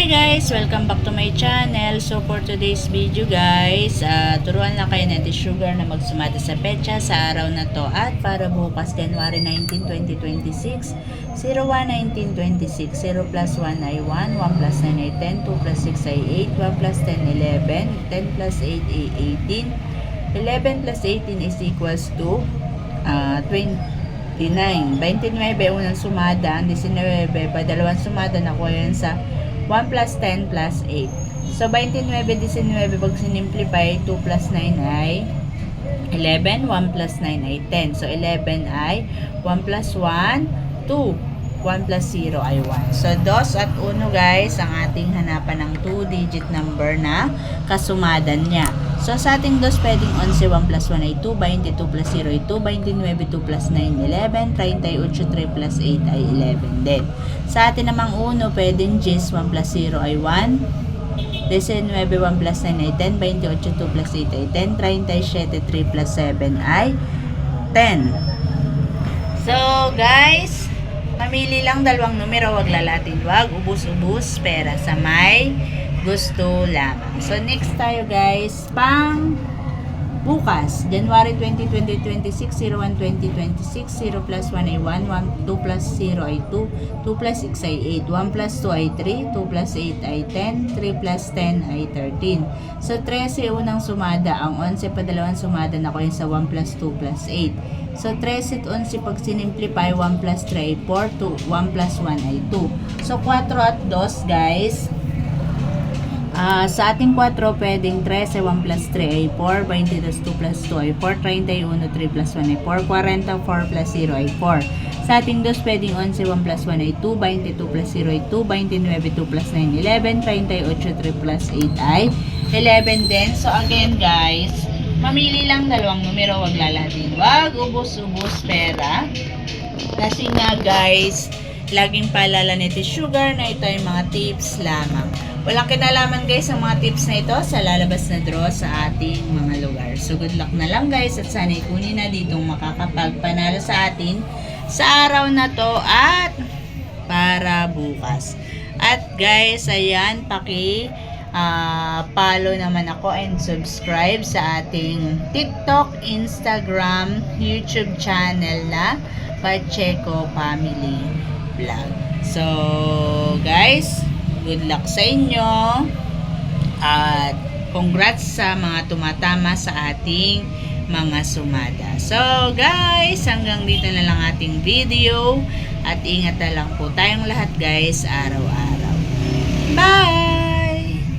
Hi guys! Welcome back to my channel. So for today's video guys, turuan lang kayo natin sugar na magsumada sa petsa sa araw na to at para bukas January 19, 2026 01-19-26 0 plus 1 ay 1, 1 plus 9 ay 10, 2 plus 6 ay 8, 1 plus 10 11, 10 plus 8 ay 18, 11 plus 18 is equals to 29. 29 unang sumada, ang 19 padalawang sumada, nakuha yan sa 1 plus 10 plus 8. So 29, 19 pag sinimplify, 2 plus 9 ay 11, 1 plus 9 ay 10. So 11 ay 1 plus 1, 2. 1 plus 0 ay 1. So 2 at 1 guys, ang ating hanapan ng 2-digit number na kasumadan niya. So sa ating 2 pwedeng 11, 1 plus 1 ay 2, 22 plus 0 ay 2, 29, 2 plus 9, 11, 38, 3 plus 8 ay 11 din. Sa atin namang 1, pwedeng 10, 1 plus 0 ay 1, 19, 1 plus 9 ay 10, 28, 2 plus 8 ay 10, 37, 3 plus 7 ay 10. So guys, mamili lang dalawang numero, wag lalatin, wag ubus-ubus, pera sa may gusto lamang. So next tayo guys, pang bukas, January 20, 2026, 01, 2026, 0 plus 1 ay 1, 2 plus 0 ay 2, 2 plus 6 ay 8, 1 plus 2 ay 3, 2 plus 8 ay 10, 3 plus 10 ay 13. So 13 unang sumada, ang 11 padalawang sumada na ko yun sa 1 plus 2 plus 8. So 13 at 11 pag sinimplify, 1 plus 3 ay 4, 1 plus 1 ay 2. So 4 at 2 guys, sa ating 4 pwedeng 13, 1 plus 3 ay 4, 22, 2 plus 2 ay 4, 31, 3 plus 1 ay 4, 40, 4 plus 0 ay 4. Sa ating 2 pwedeng 11, 1 plus 1 ay 2, 22 plus 0 ay 2, 29, 2 plus 9, 11, 38, 3 plus 8 ay 11 din. So again guys, mamili lang dalawang numero, wag lalatin, wag ubos-ubos pera. Kasi nga guys, laging paalala nito sugar na ito ay mga tips lamang. Walang kinalaman guys ang mga tips na ito sa lalabas na draw sa ating mga lugar. So good luck na lang guys at sana ikunin na ditong makakapagpanalo sa atin sa araw na to at para bukas. At guys, ayan, follow naman ako and subscribe sa ating TikTok, Instagram, YouTube channel na Pacheco Family Vlog. So guys, good luck sa inyo at congrats sa mga tumatama sa ating mga sumada. So guys, hanggang dito na lang ating video at ingat na lang po tayong lahat guys araw-araw.